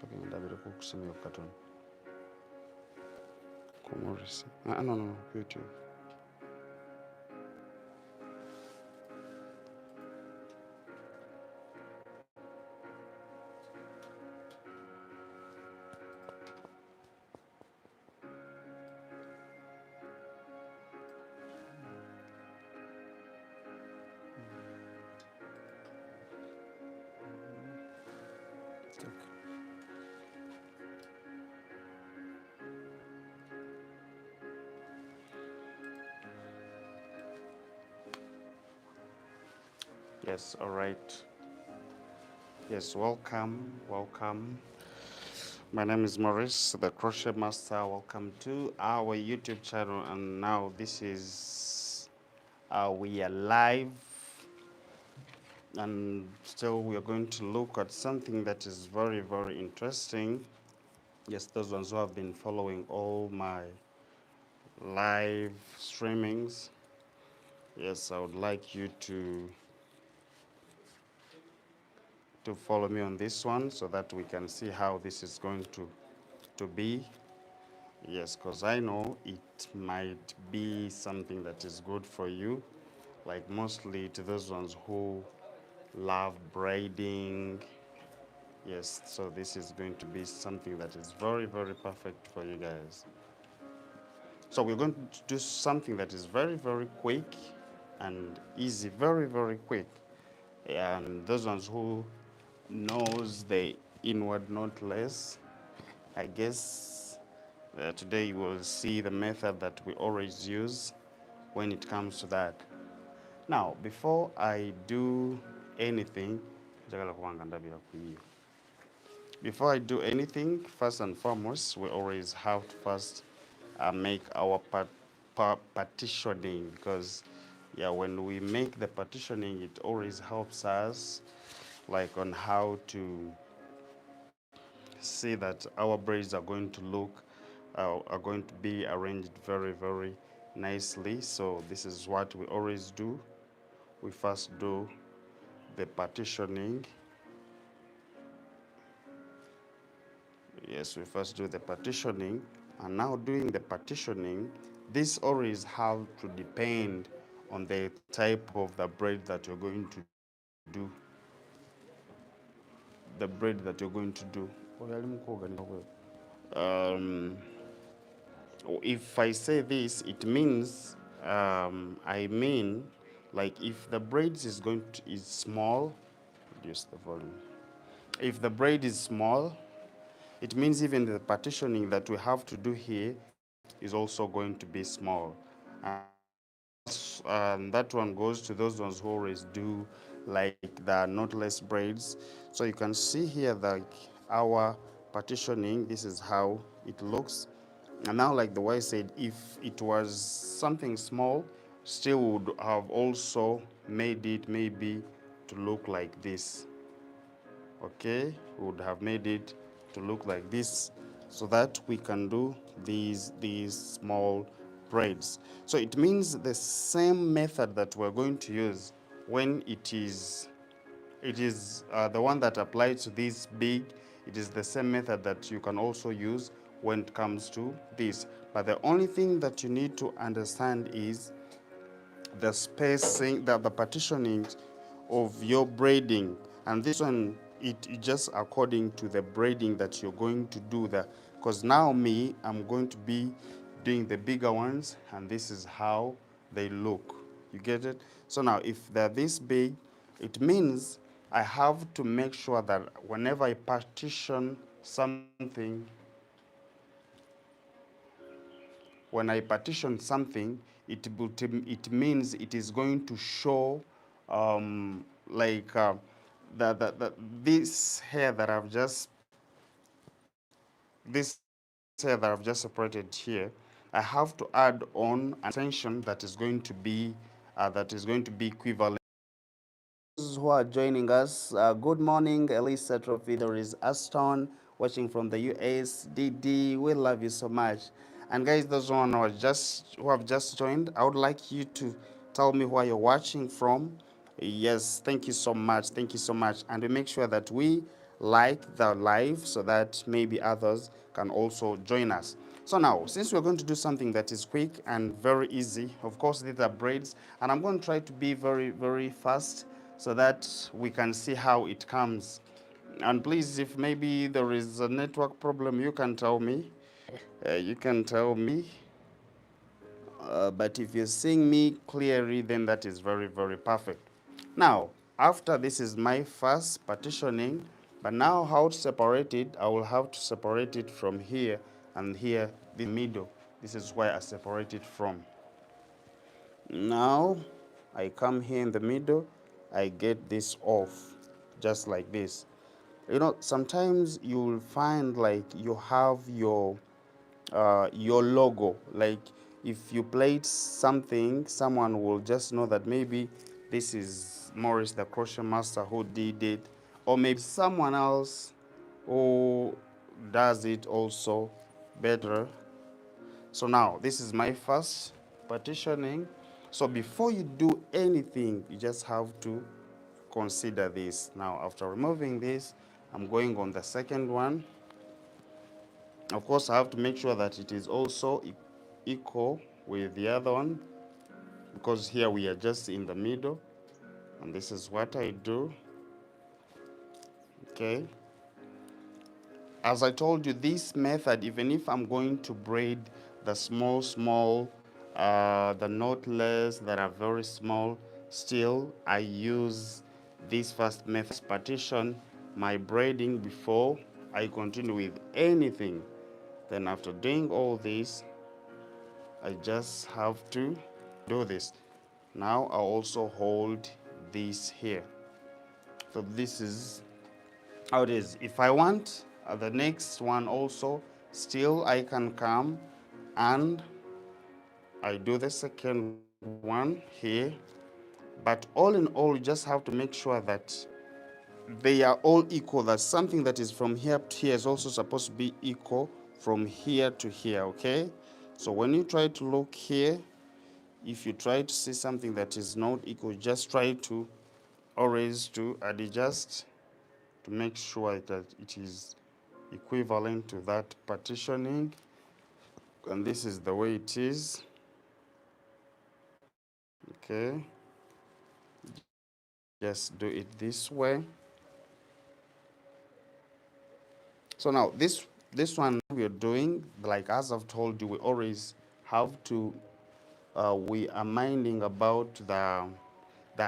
fucking David Cook send me a cartoon. Maurice. No, YouTube. Yes, all right. Yes, welcome. My name is Maurice, the Crochetmaster. Welcome to our YouTube channel. And now this is, we are live. And still we are going to look at something that is very, very interesting. Yes, those ones who have been following all my live streamings. Yes, I would like you to follow me on this one so that we can see how this is going to be. Yes, because I know it might be something that is good for you, like mostly to those ones who love braiding. Yes, so this is going to be something that is very, very perfect for you guys. So we're going to do something that is very, very quick and easy, very, very quick. And those ones who knows the inward knotless, I guess today you will see the method that we always use when it comes to that. Now, before I do anything, first and foremost, we always have to first make our partitioning, because yeah, when we make the partitioning, it always helps us like on how to see that our braids are going to look, are going to be arranged very, very nicely. So this is what we always do. We first do the partitioning. Yes, we first do the partitioning. And now doing the partitioning, this always have to depend on the type of the braid that you're going to do. The braid that you're going to do. Um, if I say this, it means, I mean, like if the braid is small, reduce the volume. If the braid is small, it means even the partitioning that we have to do here is also going to be small. That one goes to those ones who always do like the knotless braids. So you can see here that our partitioning, this is how it looks. And now, like the way I said, if it was something small, still would have also made it maybe to look like this. Okay, would have made it to look like this so that we can do these small braids. So it means the same method that we're going to use when it is the one that applies to this big. It is the same method that you can also use when it comes to this. But the only thing that you need to understand is the spacing, the partitioning of your braiding. And this one, it just according to the braiding that you're going to do there. Because now I'm going to be doing the bigger ones, and this is how they look. You get it? So now if they're this big, it means I have to make sure that whenever I partition something, when I partition something, it means it is going to show like this hair that I've just separated here. I have to add on an extension that is going to be equivalent. Those who are joining us, good morning, Elisa Trophy. There is Aston watching from the US. DD, we love you so much. And guys, those who have just joined, I would like you to tell me where you're watching from. Yes, thank you so much. Thank you so much. And we make sure that we like the live so that maybe others can also join us. So now, since we're going to do something that is quick and very easy, of course, these are braids, and I'm going to try to be very, very fast so that we can see how it comes. And please, if maybe there is a network problem, you can tell me. You can tell me. But if you're seeing me clearly, then that is very, very perfect. Now, after this is my first partitioning, but now how to separate it, I will have to separate it from here and here, the middle. This is where I separate it from. Now, I come here in the middle, I get this off, just like this. You know, sometimes you'll find like you have your logo. Like if you played something, someone will just know that maybe this is Maurice the Crochetmaster who did it, or maybe someone else who does it also better. So now this is my first partitioning. So before you do anything, you just have to consider this. Now after removing this, I'm going on the second one. Of course, I have to make sure that it is also equal with the other one, because here we are just in the middle, and this is what I do. Okay. As I told you, this method, even if I'm going to braid the small, the knotless that are very small, still I use this first method, partition my braiding before I continue with anything. Then after doing all this, I just have to do this. Now I also hold this here. So this is how it is. If I want the next one also, still I can come and I do the second one here. But all in all, you just have to make sure that they are all equal. That something that is from here to here is also supposed to be equal from here to here, okay? So when you try to look here, if you try to see something that is not equal, just try to always to adjust to make sure that it is equivalent to that partitioning. And this is the way it is. Okay. Just do it this way. So now this one we're doing, like as I've told you, we always have to we are minding about the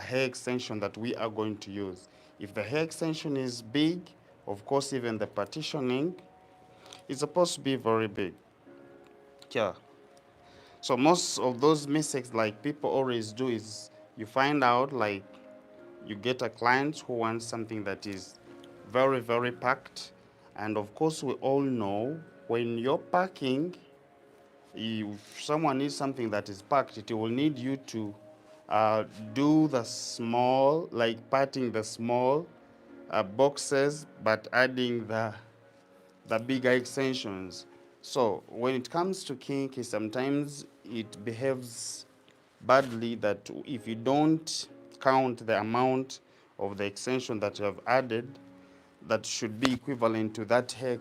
hair extension that we are going to use. If the hair extension is big, of course, even the partitioning is supposed to be very big. Yeah. So most of those mistakes like people always do is you find out like you get a client who wants something that is very, very packed. And of course, we all know when you're packing, if someone needs something that is packed, it will need you to do the small, like parting the small boxes, but adding the bigger extensions. So when it comes to kinky, sometimes it behaves badly that if you don't count the amount of the extension that you have added, that should be equivalent to that hair,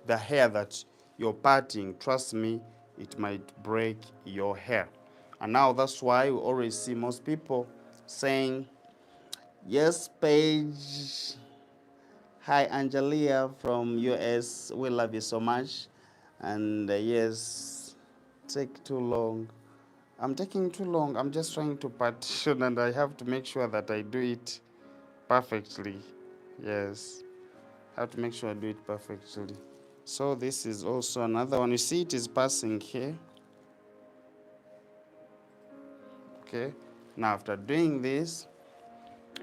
the hair that you're parting, trust me, it might break your hair. And now that's why we always see most people saying, yes, Paige. Hi, Angelia from US. We love you so much. And yes, take too long. I'm taking too long. I'm just trying to partition and I have to make sure that I do it perfectly. Yes, I have to make sure I do it perfectly. So this is also another one. You see it is passing here. Okay. Now after doing this,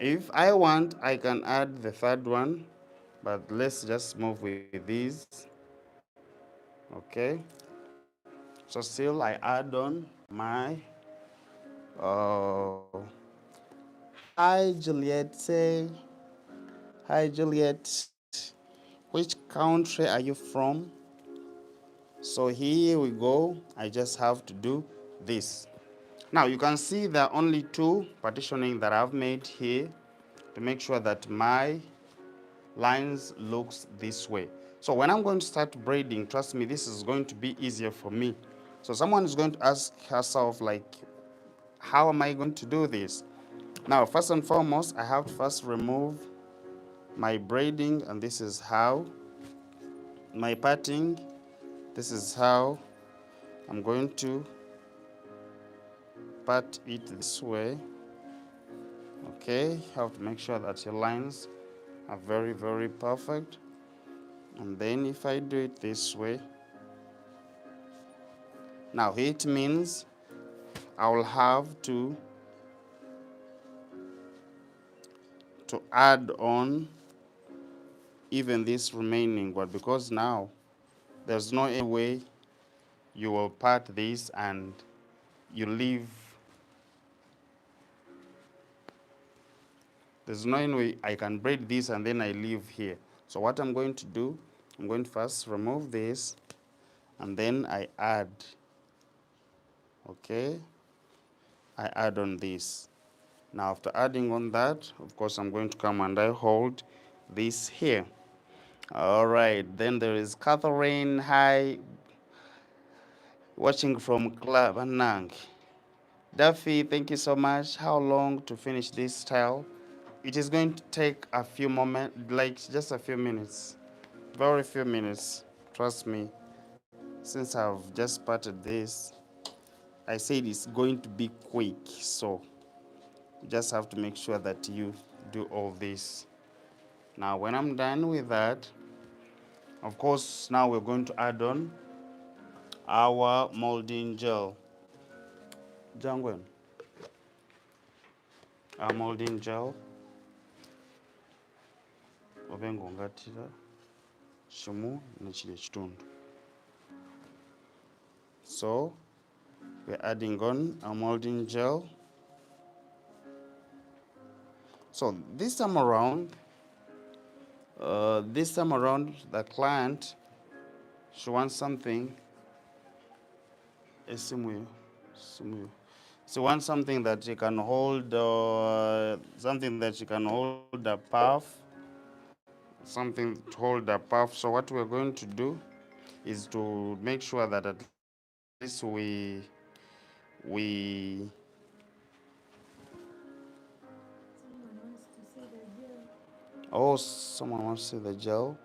if I want, I can add the third one, but let's just move with these. Okay. So still I add on my, hi Juliet, say, hi Juliet, which country are you from? So here we go, I just have to do this. Now you can see there are only two partitioning that I've made here to make sure that my lines looks this way. So when I'm going to start braiding, trust me, this is going to be easier for me. So someone is going to ask herself, like, how am I going to do this? Now, first and foremost, I have to first remove my braiding, and this is how. My parting, this is how I'm going to part it this way. Okay, you have to make sure that your lines are very, very perfect. And then if I do it this way, now it means I will have to add on even this remaining one, because now there's no any way you will part this and you leave. There's no any way I can braid this and then I leave here. So what I'm going to do, I'm going to first remove this and then I add. Okay, I add on this. Now after adding on that, of course I'm going to come and I hold this here. All right, then there is Catherine. Hi, watching from Club Anang. Duffy, thank you so much. How long to finish this style? It is going to take a few moments, like just a few minutes. Very few minutes, trust me. Since I've just started this, I said it's going to be quick. So you just have to make sure that you do all this. Now, when I'm done with that, of course, now we're going to add on our molding gel. Jangwen, our molding gel. Obenga ongatira shimu nechile chitundu. So we're adding on our molding gel. So this time around, the client, she wants something. She wants something that she can hold, something that she can hold a puff, something to hold a puff. So what we're going to do is to make sure that at least we oh, someone wants to see the gel.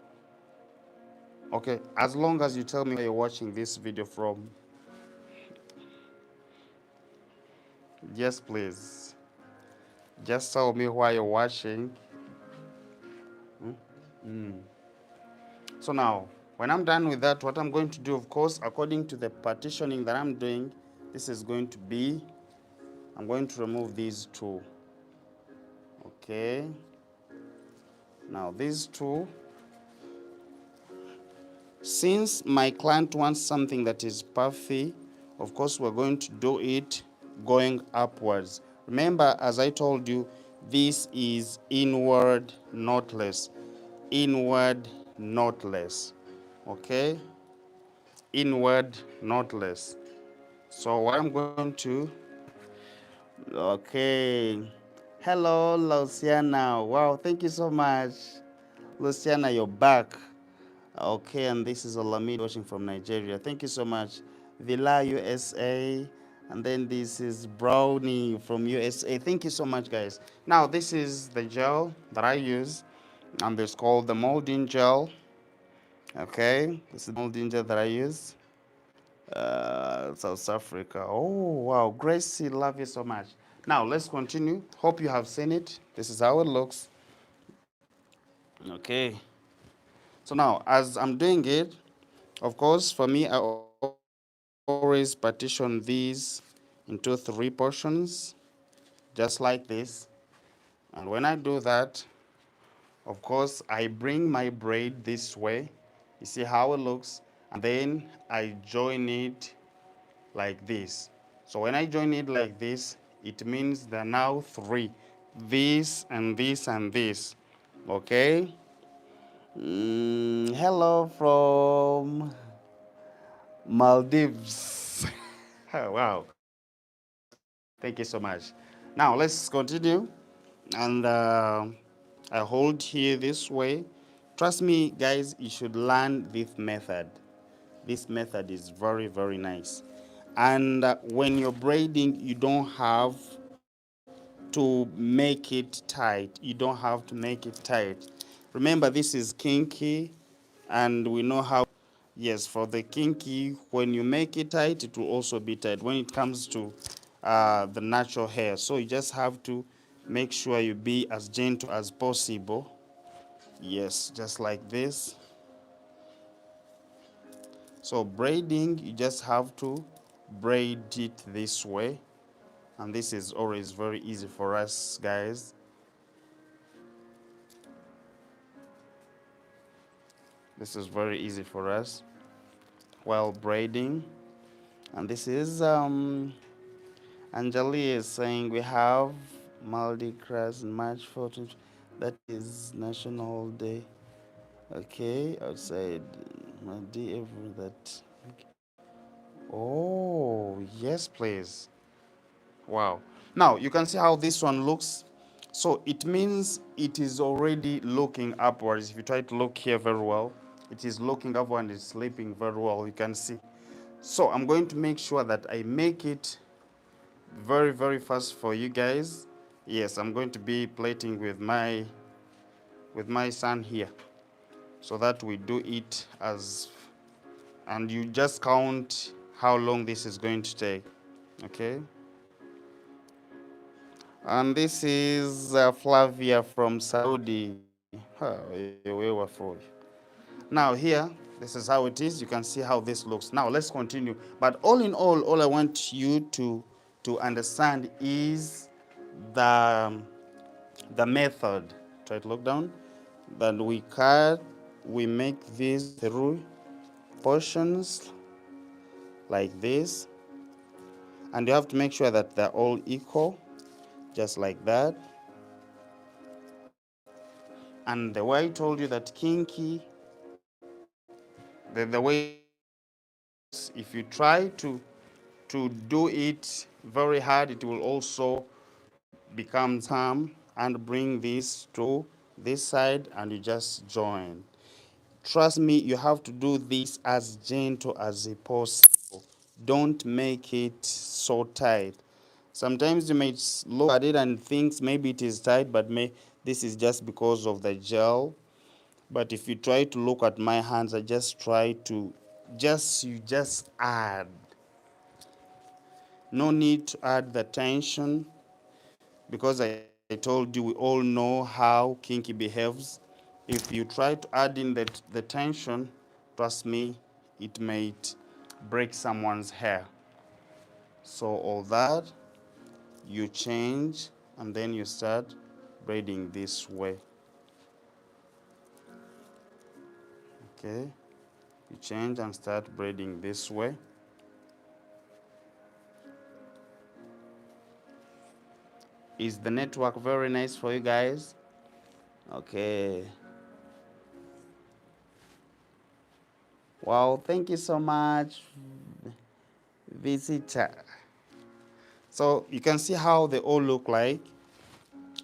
Okay, as long as you tell me where you're watching this video from. Yes, please. Just tell me why you're watching. So now, when I'm done with that, what I'm going to do, of course, according to the partitioning that I'm doing, this is going to be, I'm going to remove these two. Okay. Now, these two, since my client wants something that is puffy, of course, we're going to do it going upwards. Remember, as I told you, this is inward knotless. Inward knotless. Okay? Inward knotless. So what I'm going to, okay. Hello, Luciana. Wow, thank you so much. Luciana, you're back. Okay, and this is Olamide watching from Nigeria. Thank you so much. Villa, USA. And then this is Brownie from USA. Thank you so much, guys. Now, this is the gel that I use, and it's called the molding gel. Okay, this is the molding gel that I use. South Africa. Oh, wow. Gracie, love you so much. Now, let's continue. Hope you have seen it. This is how it looks. Okay. So now, as I'm doing it, of course, for me, I always partition these into 3 portions, just like this. And when I do that, of course, I bring my braid this way. You see how it looks? And then I join it like this. So when I join it like this, it means there are now 3. This and this and this. Okay? Hello from Maldives. Oh, wow. Thank you so much. Now let's continue. And I hold here this way. Trust me, guys, you should learn this method. This method is very, very nice. And when you're braiding, you don't have to make it tight. You don't have to make it tight. Remember, this is kinky, and we know how. Yes, for the kinky, when you make it tight, it will also be tight when it comes to the natural hair. So you just have to make sure you be as gentle as possible. Yes, just like this. So braiding, you just have to braid it this way. And this is always very easy for us, guys. This is very easy for us while braiding. And this is Anjali is saying we have Maldi Cross in March 14th. That is National Day. Okay, outside Maldi every that. Oh, yes, please. Wow. Now you can see how this one looks. So it means it is already looking upwards. If you try to look here very well, it is looking upward and it's sleeping very well. You can see. So I'm going to make sure that I make it very, very fast for you guys. Yes, I'm going to be plating with my son here, so that we do it as, and you just count how long this is going to take. Okay. And this is Flavia from Saudi. Now here, this is how it is. You can see how this looks. Now let's continue. But all in all I want you to understand is the method. Try to look down. That we cut, we make these through portions like this. And you have to make sure that they're all equal, just like that. And the way I told you that kinky, the way if you try to do it very hard, it will also become calm and bring this to this side and you just join. Trust me, you have to do this as gentle as possible. Don't make it so tight. Sometimes you may look at it and think maybe it is tight, but this is just because of the gel. But if you try to look at my hands, I just try to you just add. No need to add the tension, because I told you we all know how kinky behaves. If you try to add in the tension, trust me, it might break someone's hair. So all that, you change and then you start braiding this way. Okay, you change and start braiding this way. Is the network very nice for you guys? Okay. Wow, thank you so much, visitor. So you can see how they all look like.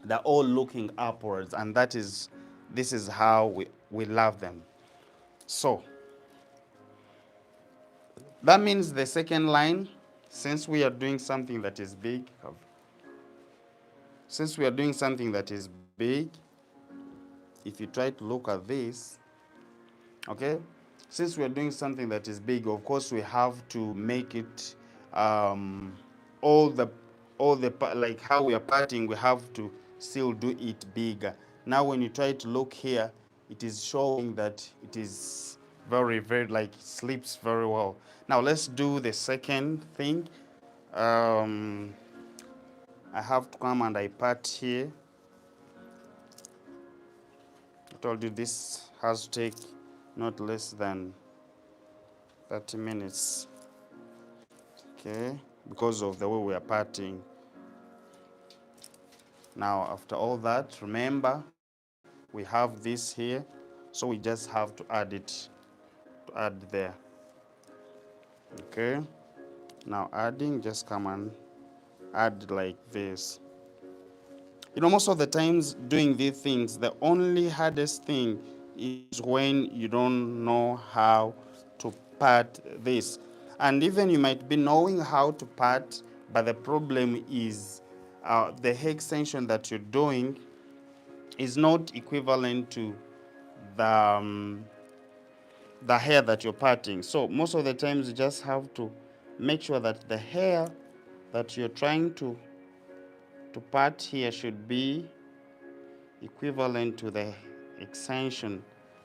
They're all looking upwards, and this is how we love them. So that means the second line, since we are doing something that is big, if you try to look at this, okay, since we are doing something that is big, of course we have to make it all the like how we are parting, we have to still do it bigger. Now when you try to look here, it is showing that it is very, very, like, sleeps very well. Now let's do the second thing. I have to come and I part here. I told you this has to take not less than 30 minutes. Okay, because of the way we are parting. Now after all that, remember we have this here, so we just have to add there. Okay, now adding, just come and add like this. You know, most of the times doing these things, the only hardest thing is when you don't know how to part this. And even you might be knowing how to part, but the problem is the hair extension that you're doing is not equivalent to the the hair that you're parting. So most of the times you just have to make sure that the hair that you're trying to part here should be equivalent to the extension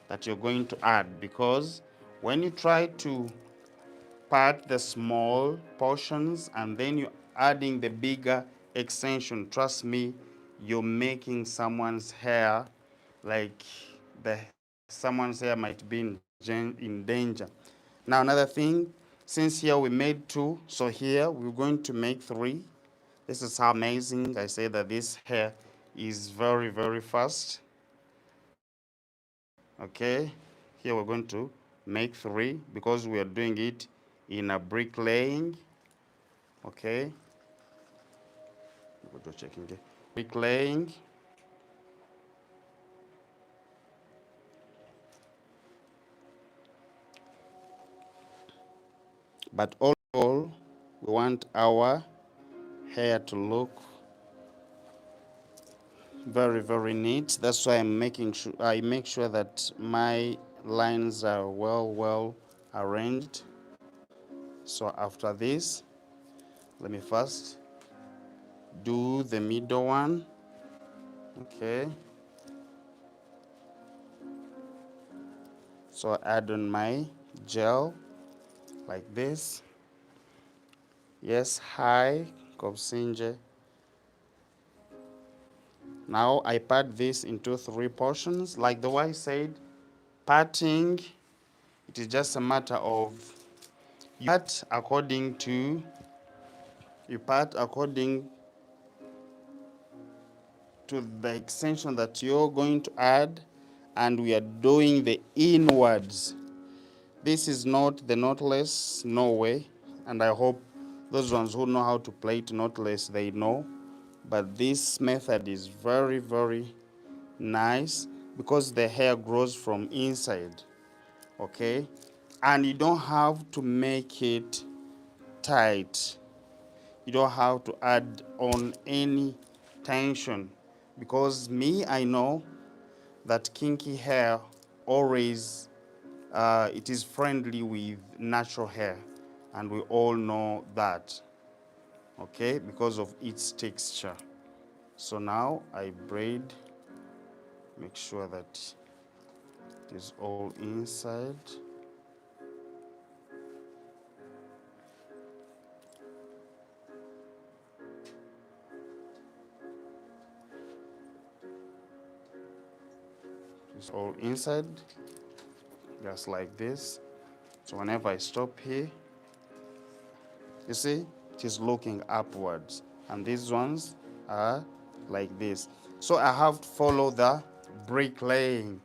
that you're going to add, because when you try to part the small portions and then you're adding the bigger extension, trust me, you're making someone's hair, like someone's hair might be in danger. Now another thing, since here we made 2, so here we're going to make 3. This is how amazing I say that this hair is very, very fast. Okay, here we're going to make 3 because we are doing it in a bricklaying. Okay, we'll do checking here. Bricklaying. But all we want our hair to look very, very neat. That's why I'm making sure I make sure that my lines are well arranged. So after this, let me first do the middle one. Okay, so add on my gel like this. Yes, hi Kobsinje. Now I part this into 3 portions. Like the way I said, parting, it is just a matter of you part according to the extension that you're going to add, and we are doing the inwards. This is not the knotless, no way, and I hope those ones who know how to plait knotless, they know. But this method is very, very nice because the hair grows from inside, okay? And you don't have to make it tight. You don't have to add on any tension, because me, I know that kinky hair always, it is friendly with natural hair, and we all know that, okay, because of its texture. So now I braid, make sure that it is all inside. It's all inside, just like this. So whenever I stop here, you see, it is looking upwards. And these ones are like this. So I have to follow the bricklaying.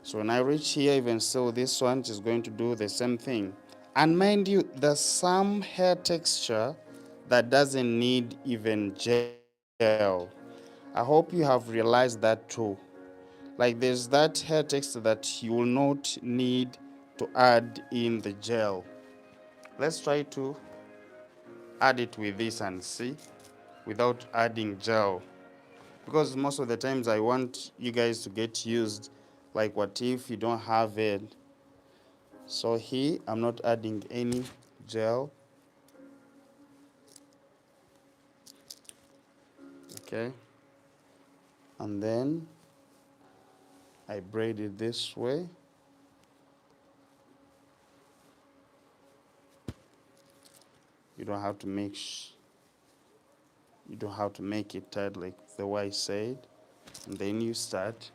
So when I reach here, even so, this one is going to do the same thing. And mind you, there's some hair texture that doesn't need even gel. I hope you have realized that too. Like there's that hair texture that you will not need to add in the gel. Let's try to add it with this and see, without adding gel. Because most of the times I want you guys to get used, like what if you don't have it. So here, I'm not adding any gel. Okay. And then I braid it this way. You don't have to make it tight like the way I said. And then you start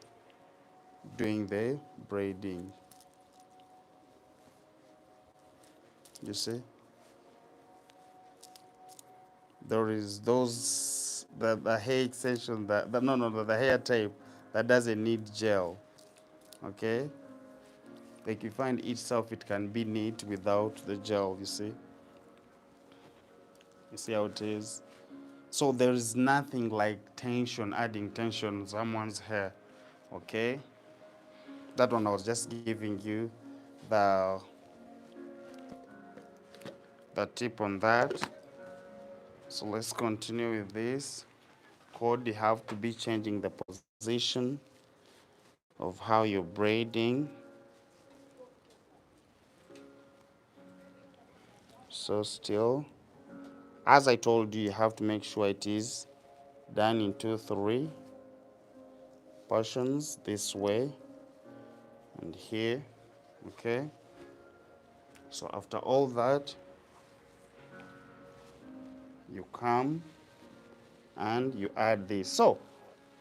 doing the braiding. You see? There is the hair extension the hair tape that doesn't need gel. Okay? Like you find itself, it can be neat without the gel, you see? You see how it is? So there is nothing like tension, adding tension on someone's hair, okay? That one I was just giving you the tip on that. So let's continue with this. Code, you have to be changing the position of how you're braiding. So still, as I told you, you have to make sure it is done into 3 portions this way and here. Okay, so after all that, you come and you add this. So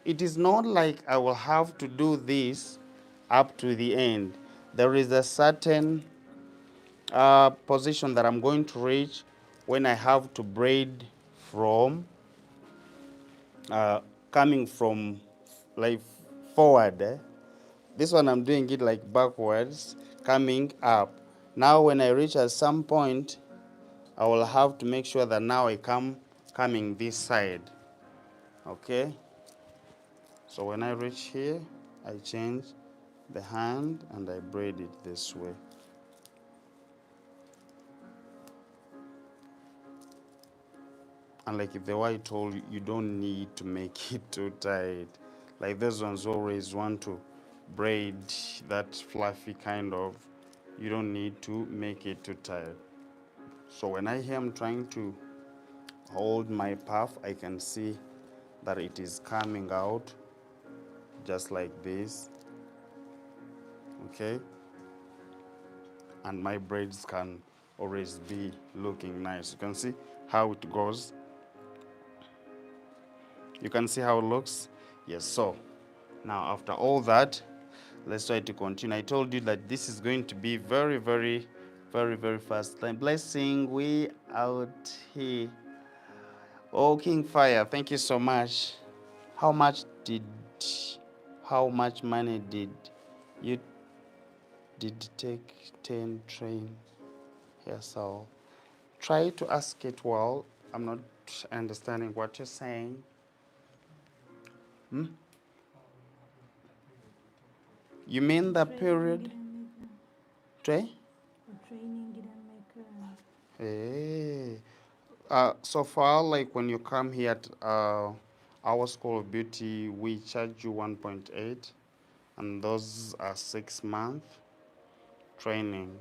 it is not like I will have to do this up to the end. There is a certain position that I'm going to reach when I have to braid from coming from like forward. This one I'm doing it like backwards, coming up. Now when I reach at some point, I will have to make sure that now I coming this side. Okay, so when I reach here, I change the hand and I braid it this way. And like if the way I told you, you don't need to make it too tight. Like those ones always want to braid that fluffy kind of, you don't need to make it too tight. So when I am trying to hold my puff, I can see that it is coming out just like this. Okay, and my braids can always be looking nice. You can see how it goes. You can see how it looks. Yes, so now after all that, let's try to continue. I told you that this is going to be very, very, very, very fast. Time blessing, we out here. Oh, King Fire, thank you so much. How much money did you take 10 train here? So try to ask it well. I'm not understanding what you're saying. You mean the period? Training didn't make Hey. So far, like when you come here at our School of Beauty, we charge you 1.8, and those are 6 month training.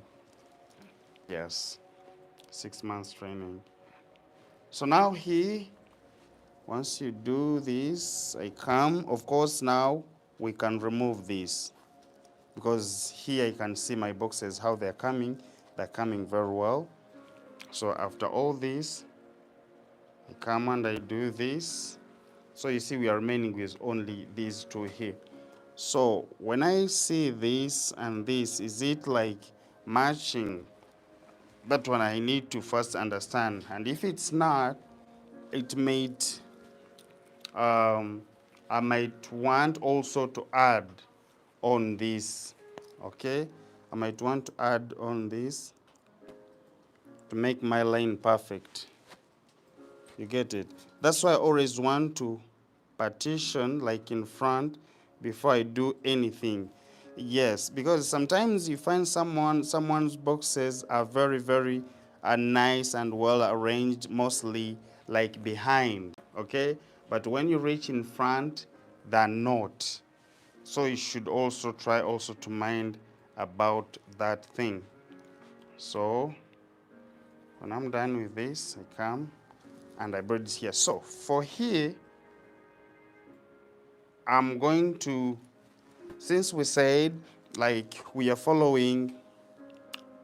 Yes, 6 months training. So now here, once you do this, I come. Of course, now we can remove this because here I can see my boxes how they're coming. They're coming very well. So after all this, I come and I do this. So you see we are remaining with only these two here. So when I see this and this, is it like matching? That one I need to first understand. And if it's not, it might, I might want also to add on this, okay? I might want to add on this to make my line perfect. You get it? That's why I always want to partition like in front before I do anything. Yes, because sometimes you find someone's boxes are very, very nice and well arranged, mostly like behind, okay? But when you reach in front, they're not. So you should also try also to mind about that thing. So when I'm done with this, I come and I braid this here. So for here, I'm going to, since we said like we are following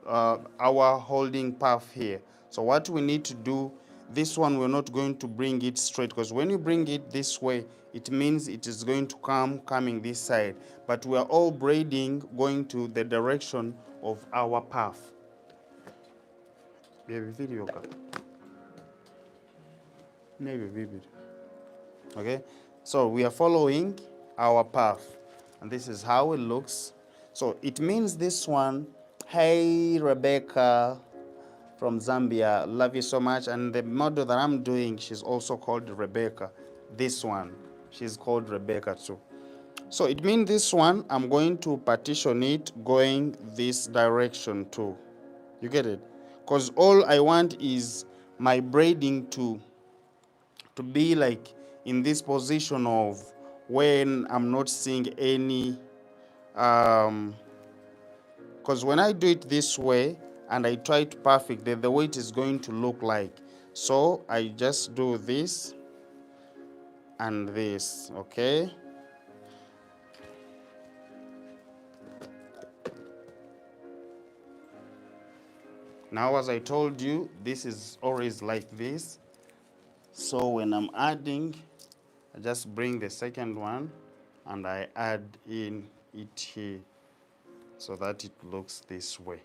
our holding path here. So what we need to do, this one we're not going to bring it straight, because when you bring it this way, it means it is going to coming this side. But we are all braiding going to the direction of our path. Video. Okay, so we are following our path, and this is how it looks. So it means this one, hey Rebecca from Zambia, love you so much. And the model that I'm doing, she's also called Rebecca. This one, she's called Rebecca too. So it means this one, I'm going to partition it going this direction too. You get it? Because all I want is my braiding to be like in this position of when I'm not seeing any, because when I do it this way and I try to perfect the way it is going to look like. So I just do this and this, okay? Now, as I told you, this is always like this. So when I'm adding, I just bring the second one and I add in it here so that it looks this way.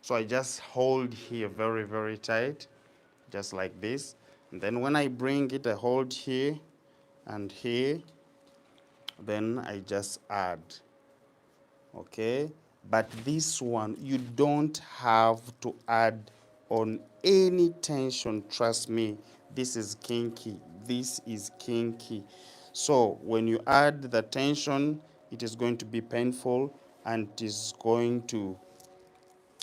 So I just hold here very, very tight, just like this. And then when I bring it, I hold here and here, then I just add, okay? But this one, you don't have to add on any tension, trust me. This is kinky, this is kinky. So when you add the tension, it is going to be painful and it is going to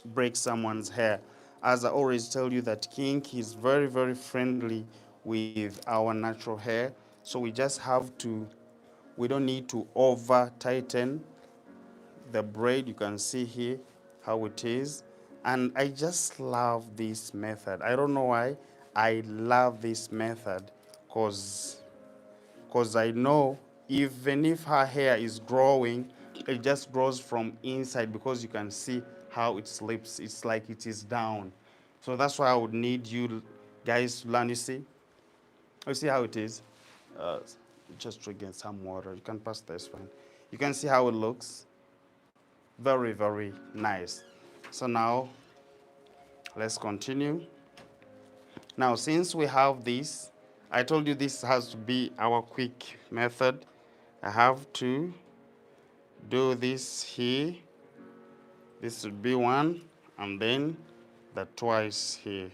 break someone's hair. As I always tell you that kinky is very, very friendly with our natural hair. So we just have to, we don't need to over tighten the braid. You can see here how it is. And I just love this method. I don't know why. I love this method because I know even if her hair is growing, it just grows from inside because you can see how it slips. It's like it is down. So that's why I would need you guys to learn. You see how it is? Uh, just drinking some water. You can pass this one. You can see how it looks. Very, very nice. So now, let's continue. Now, since we have this, I told you this has to be our quick method. I have to do this here. This would be one, and then the twice here.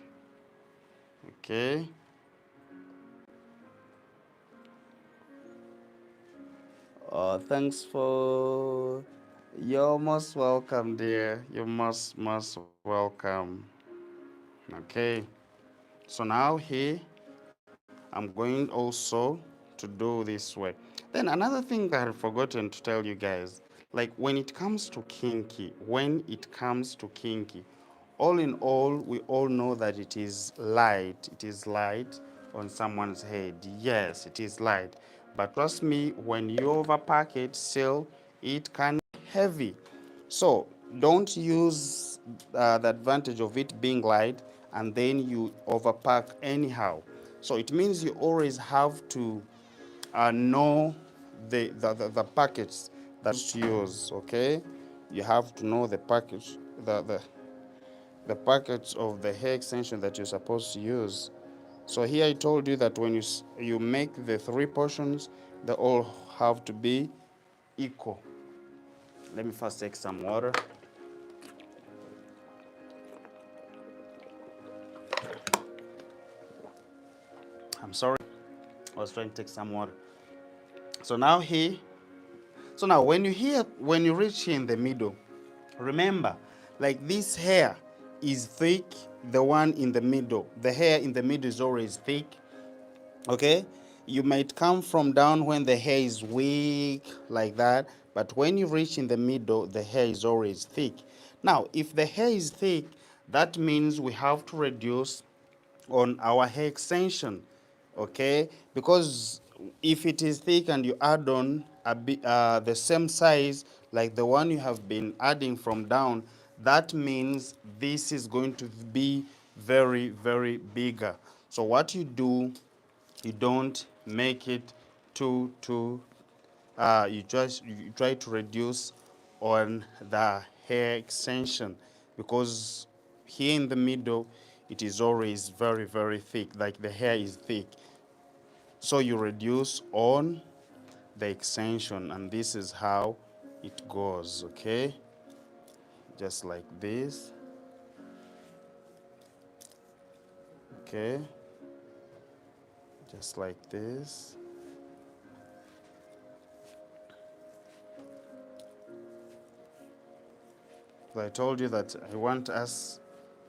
Okay. Thanks for. You're most welcome, dear. You're most welcome. Okay. So now here, I'm going also to do this way. Then another thing I had forgotten to tell you guys, like when it comes to kinky, all in all, we all know that it is light on someone's head. Yes, it is light. But trust me, when you overpack it, still, it can be heavy. So don't use the advantage of it being light and then you overpack anyhow. So it means you always have to know the packets that you use, okay? You have to know the package, the packets of the hair extension that you're supposed to use. So here I told you that when you make the 3 portions, they all have to be equal. Let me first take some water. I'm sorry, I was trying to take some water. So now when you reach here in the middle, remember, like this hair is thick, the one in the middle. The hair in the middle is always thick, okay? You might come from down when the hair is weak, like that, but when you reach in the middle, the hair is always thick. Now, if the hair is thick, that means we have to reduce on our hair extension, okay? Because if it is thick and you add on the same size like the one you have been adding from down, that means this is going to be very, very bigger. So what you do, you don't make it too you try to reduce on the hair extension, because here in the middle it is always very, very thick, like the hair is thick. So you reduce on the extension, and this is how it goes, okay? Just like this, okay? Just like this. I told you that I want us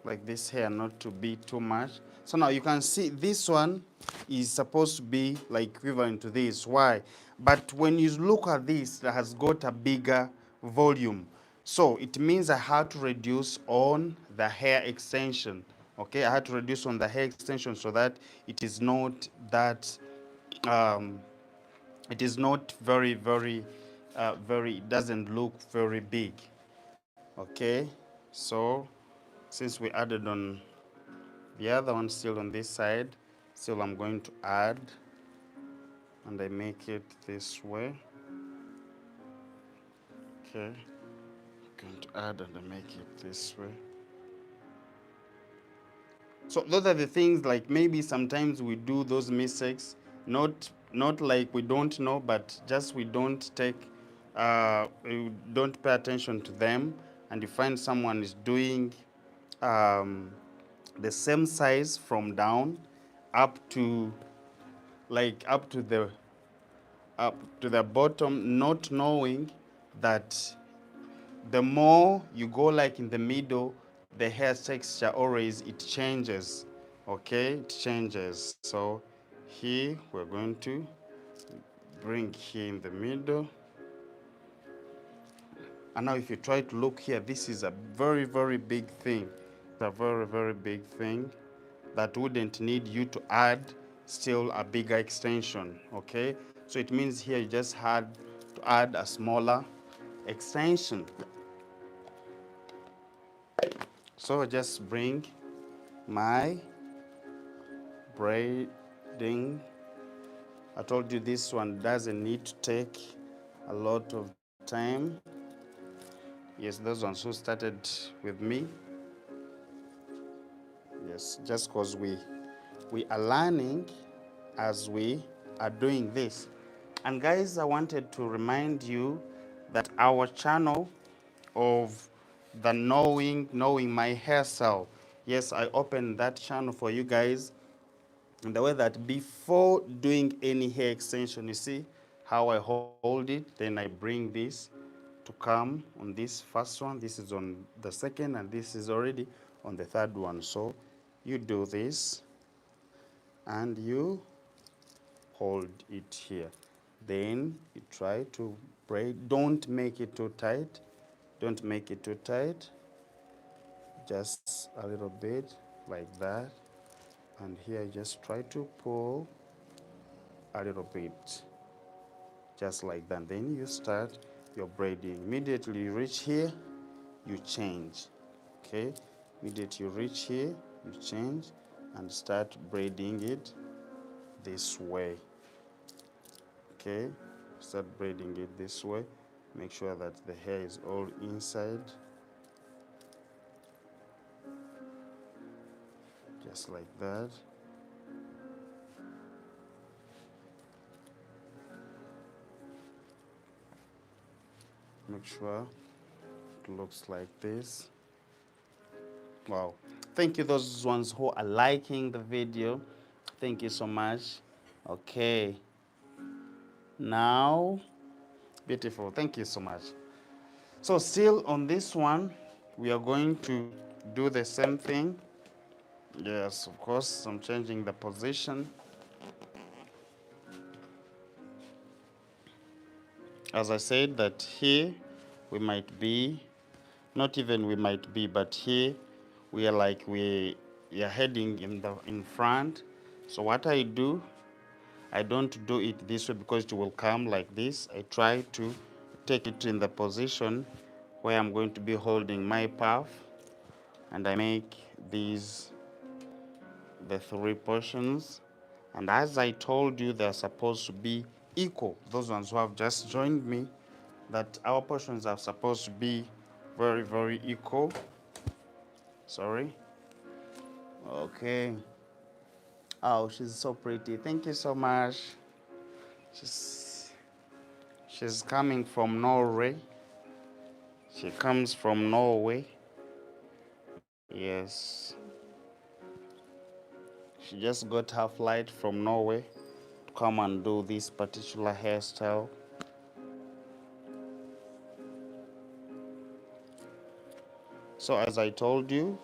like this hair not to be too much. So now you can see this one is supposed to be like equivalent to this. Why? But when you look at this, it has got a bigger volume. So it means I had to reduce on the hair extension. Okay, I had to reduce on the hair extension so that it is not that it is not very, it doesn't look very big. Okay, so since we added on the other one still on this side, still I'm going to add, and I make it this way. Okay, I'm going to add and I make it this way. So those are the things, like maybe sometimes we do those mistakes, not like we don't know, but just we don't pay attention to them, and you find someone is doing the same size from down up to up to the bottom, not knowing that the more you go like in the middle, the hair texture always it changes. Okay, it changes. So here we're going to bring here in the middle. And now if you try to look here, this is a very big thing. It's a very big thing that wouldn't need you to add still a bigger extension. Okay, so it means here you just had to add a smaller extension. So I just bring my braiding. I told you this one doesn't need to take a lot of time. Yes, those ones who started with me. Yes, just because we are learning as we are doing this. And guys, I wanted to remind you that our channel of the knowing my hairstyle. Yes, I opened that channel for you guys in the way that before doing any hair extension, you see how I hold it, then I bring this to come on this first one. This is on the second, and this is already on the third one. So you do this and you hold it here. Then you try to braid. Don't make it too tight. Don't make it too tight. Just a little bit like that. And here just try to pull a little bit. Just like that. Then you start your braiding. Immediately you reach here, you change. Okay? Immediately you reach here, you change and start braiding it this way. Okay? Start braiding it this way. Make sure that the hair is all inside. Just like that. Make sure it looks like this. Wow. Thank you those ones who are liking the video. Thank you so much. Okay. Now, beautiful. Thank you so much. So still on this one, we are going to do the same thing. Yes, of course, I'm changing the position. As I said that here we might be, not even we might be, but here we are like we are heading in front. So what I do, I don't do it this way because it will come like this. I try to take it in the position where I'm going to be holding my puff, and I make these the three portions. And as I told you, they're supposed to be equal. Those ones who have just joined me, that our portions are supposed to be very equal. Sorry. Okay. Oh, she's so pretty. Thank you so much. She's coming from Norway. She comes from Norway. Yes. She just got her flight from Norway to come and do this particular hairstyle. So as I told you,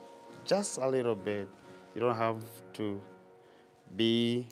just a little bit. You don't have to be